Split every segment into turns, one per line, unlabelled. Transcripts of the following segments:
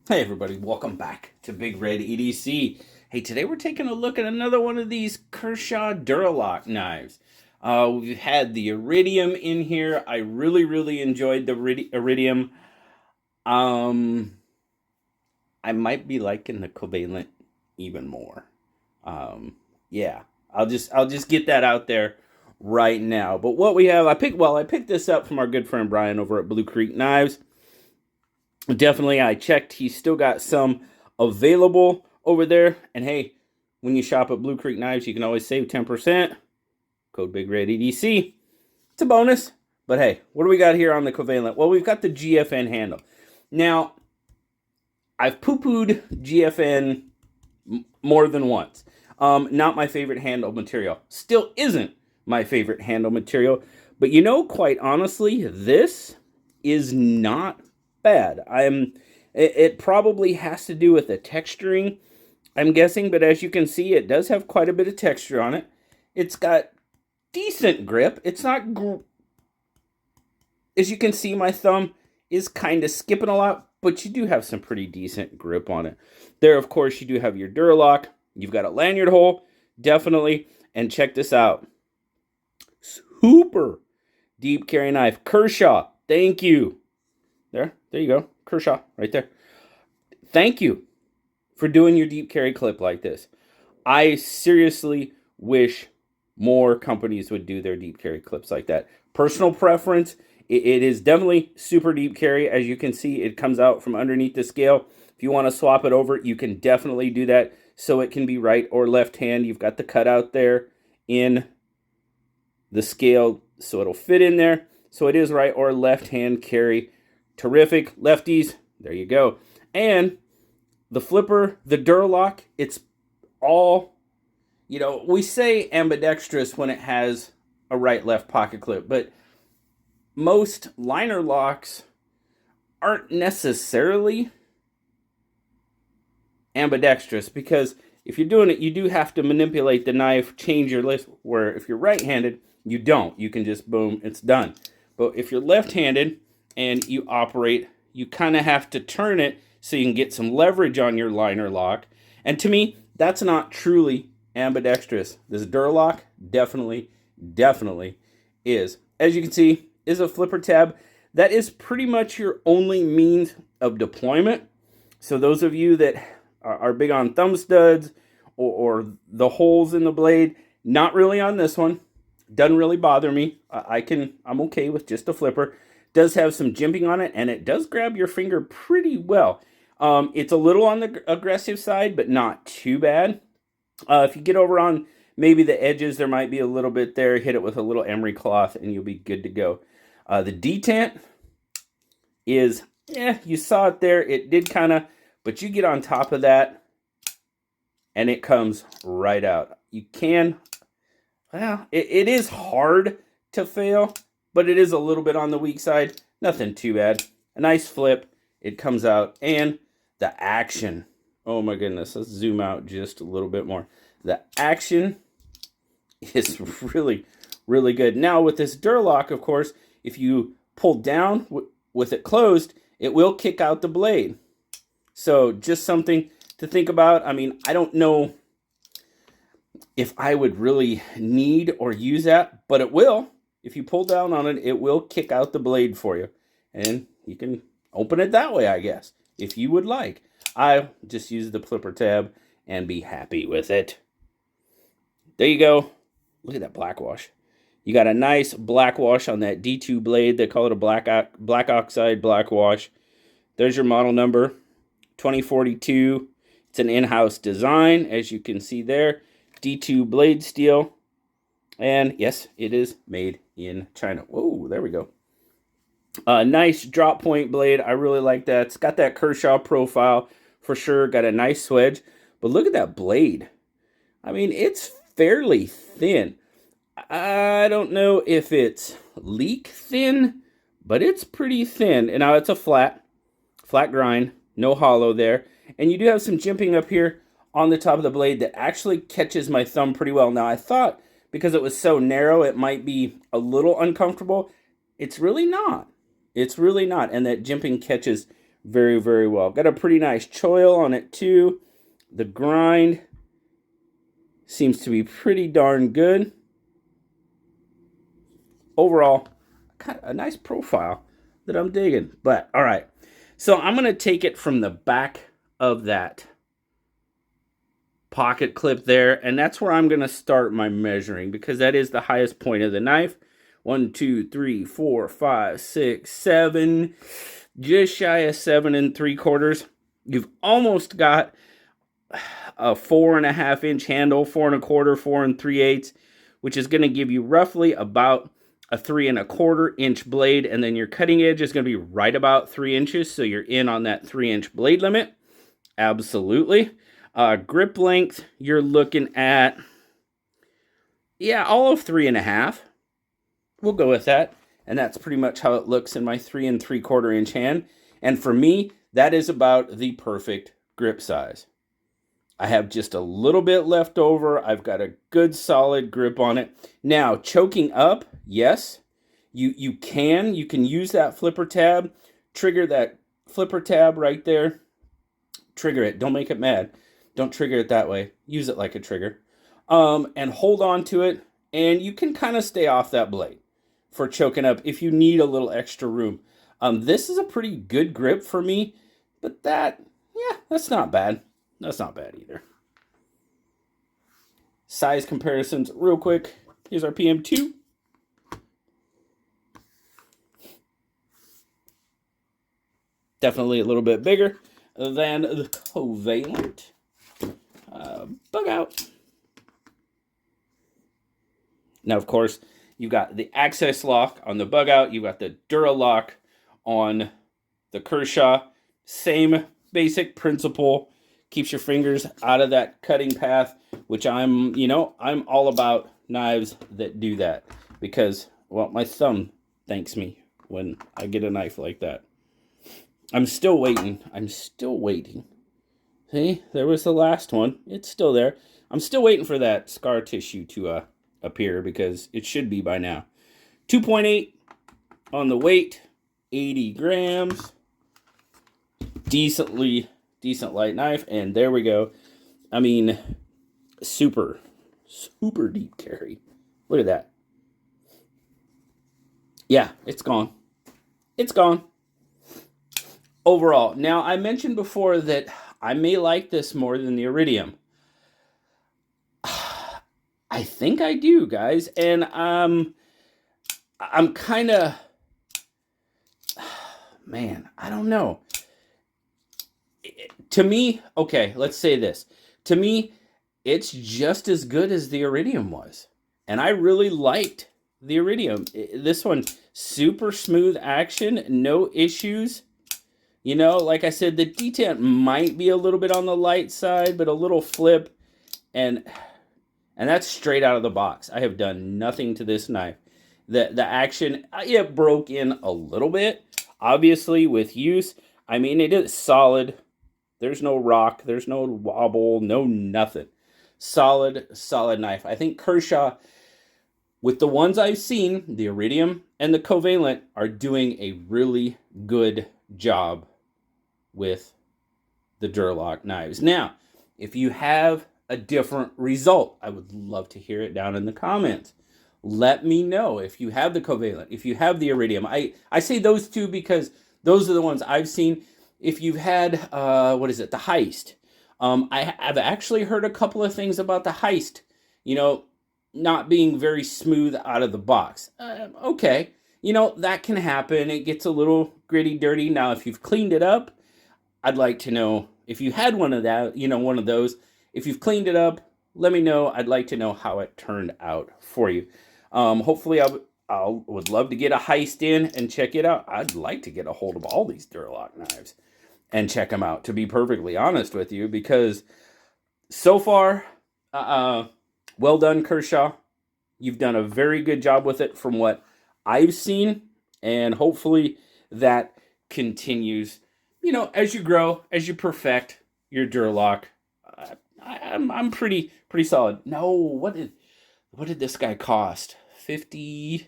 Hey everybody, welcome back to BigRedEDC. Hey, today we're taking a look at another one of these Kershaw Dura Lock knives. We've had the Iridium in here. I really enjoyed the Iridium. Um, I might be liking the Covalent even more. Um, yeah, I'll just get that out there right now. But what we have, I picked this up from our good friend Brian over at Blue Creek Knives. Definitely, I checked. He's still got some available over there. And hey, when you shop at Blue Creek Knives, you can always save 10%. Code BigRedEDC. It's a bonus. But hey, what do we got here on the Covalent? Well, we've got the GFN handle. Now, I've poo-pooed GFN more than once. Not my favorite handle material. Still isn't my favorite handle material. But you know, quite honestly, this is not bad. It probably has to do with the texturing, I'm guessing, but as you can see, it does have quite a bit of texture on it. It's got decent grip. It's not, as you can see, my thumb is kind of skipping a lot, but you do have some pretty decent grip on it. There, of course, you do have your DuraLock. You've got a lanyard hole, definitely. And check this out. Super deep carry knife. Kershaw, thank you. There you go. Kershaw, right there. Thank you for doing your deep carry clip like this. I seriously wish more companies would do their deep carry clips like that. Personal preference, it is definitely super deep carry. As you can see, it comes out from underneath the scale. If you want to swap it over, you can definitely do that so it can be right or left hand. You've got the cutout there in the scale, so it'll fit in there. So it is right or left hand carry. Terrific. Lefties, there you go. And the flipper, the DuraLock, it's all, we say ambidextrous when it has a right-left pocket clip, but most liner locks aren't necessarily ambidextrous because if you're doing it, you do have to manipulate the knife, change your list, where if you're right-handed, you don't. You can just, boom, it's done. But if you're left-handed and you operate, you kind of have to turn it so you can get some leverage on your liner lock. And to me, that's not truly ambidextrous. This DuraLock definitely is. As you can see, is a flipper tab. That is pretty much your only means of deployment. So those of you that are big on thumb studs or the holes in the blade, not really on this one. Doesn't really bother me. I'm okay with just a flipper. Does have some jimping on it, and it does grab your finger pretty well. It's a little on the aggressive side, but not too bad. If you get over on maybe the edges, there might be a little bit there. Hit it with a little emery cloth, and you'll be good to go. The detent is, you saw it there. It did kind of, but you get on top of that, and it comes right out. You can, well, it is hard to fail, but it is a little bit on the weak side. Nothing too bad. A nice flip. It comes out. And the action. Oh my goodness. Let's zoom out just a little bit more. The action is really good. Now with this DuraLock, of course, if you pull down with it closed, it will kick out the blade. So just something to think about. I mean, I don't know if I would really need or use that, but it will. If you pull down on it, it will kick out the blade for you. And you can open it that way, I guess, if you would like. I'll just use the flipper tab and be happy with it. There you go. Look at that black wash. You got a nice black wash on that D2 blade. They call it a black oxide black wash. There's your model number, 2042. It's an in-house design, as you can see there. D2 blade steel. And yes, it is made in China. Whoa, there we go. Nice drop point blade. I really like that. It's got that Kershaw profile for sure. Got a nice swedge. But look at that blade. I mean, it's fairly thin. I don't know if it's leak thin, but it's pretty thin. And now it's a flat grind. No hollow there. And you do have some jimping up here on the top of the blade that actually catches my thumb pretty well. Now, I thought because it was so narrow, it might be a little uncomfortable. It's really not. It's really not. And that jimping catches very, very well. Got a pretty nice choil on it too. The grind seems to be pretty darn good. Overall, kind of a nice profile that I'm digging. But all right, so I'm going to take it from the back of that pocket clip there, and that's where I'm going to start my measuring, because that is the highest point of the knife. 1, 2, 3, 4, 5, 6, 7, just shy of 7 3/4. You've almost got a 4.5 inch handle, 4 1/4, 4 3/8, which is going to give you roughly about a 3 1/4 inch blade, and then your cutting edge is going to be right about 3 inches, so you're in on that 3-inch blade limit. Absolutely. Grip length, you're looking at, yeah, all of 3.5. We'll go with that. And that's pretty much how it looks in my 3 3/4 inch hand. And for me, that is about the perfect grip size. I have just a little bit left over. I've got a good solid grip on it. Now, choking up, yes, you can use that flipper tab, trigger that flipper tab right there. Trigger it. Don't make it mad. Don't trigger it that way. Use it like a trigger. And hold on to it, and you can kind of stay off that blade for choking up if you need a little extra room. This is a pretty good grip for me, but that's not bad. That's not bad either. Size comparisons real quick. Here's our PM2. Definitely a little bit bigger than the Covalent. Bug out. Now, of course, you've got the access lock on the bug out. You've got the Dura Lock on the Kershaw. Same basic principle. Keeps your fingers out of that cutting path, which I'm all about knives that do that, because, well, my thumb thanks me when I get a knife like that. I'm still waiting. See, there was the last one. It's still there. I'm still waiting for that scar tissue to appear, because it should be by now. 2.8 on the weight, 80 grams. Decent light knife, and there we go. I mean, super deep carry. Look at that. Yeah, it's gone. It's gone. Overall, now I mentioned before that I may like this more than the Iridium. I think I do, guys, and I'm kind of, man, I don't know. To me, okay, let's say this. To me, it's just as good as the Iridium was, and I really liked the Iridium. This one, super smooth action, no issues. You know, like I said, the detent might be a little bit on the light side, but a little flip, and that's straight out of the box. I have done nothing to this knife. The action, it broke in a little bit, obviously, with use. I mean, it is solid. There's no rock. There's no wobble. No nothing. Solid knife. I think Kershaw, with the ones I've seen, the Iridium and the Covalent, are doing a really good job with the DuraLock knives. Now, if you have a different result, I would love to hear it down in the comments. Let me know if you have the Covalent, if you have the Iridium. I say those two because those are the ones I've seen. If you've had, the Heist. I've actually heard a couple of things about the Heist, not being very smooth out of the box. Okay, that can happen. It gets a little gritty, dirty. Now, if you've cleaned it up, I'd like to know if you had one of that, one of those. If you've cleaned it up, let me know. I'd like to know how it turned out for you. Hopefully, I would love to get a Heist in and check it out. I'd like to get a hold of all these DuraLock knives and check them out, to be perfectly honest with you, because so far, well done, Kershaw. You've done a very good job with it from what I've seen, and hopefully that continues. As you grow, as you perfect your DuraLock, I'm pretty solid. No, what did this guy cost? 50,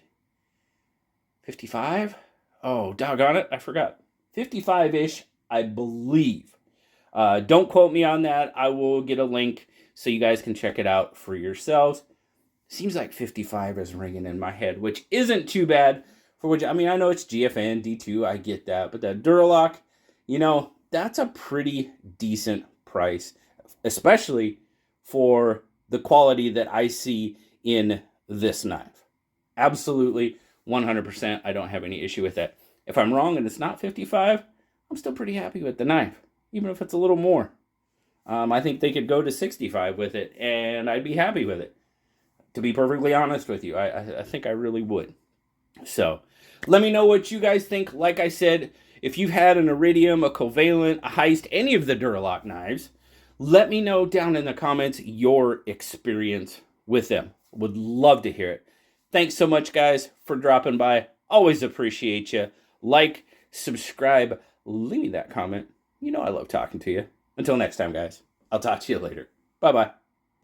55? Oh, doggone it, I forgot. 55-ish I believe. Don't quote me on that. I will get a link so you guys can check it out for yourselves. Seems like 55 is ringing in my head, which isn't too bad for which, I mean, I know it's GFN, D2, I get that, but that DuraLock, you know, that's a pretty decent price, especially for the quality that I see in this knife. Absolutely, 100%, I don't have any issue with that. If I'm wrong and it's not 55, I'm still pretty happy with the knife, even if it's a little more. I think they could go to 65 with it, and I'd be happy with it. To be perfectly honest with you, I think I really would. So, let me know what you guys think. Like I said, if you've had an Iridium, a Covalent, a Heist, any of the DuraLock knives, let me know down in the comments your experience with them. Would love to hear it. Thanks so much, guys, for dropping by. Always appreciate you. Like, subscribe, leave me that comment. You know I love talking to you. Until next time, guys. I'll talk to you later. Bye-bye.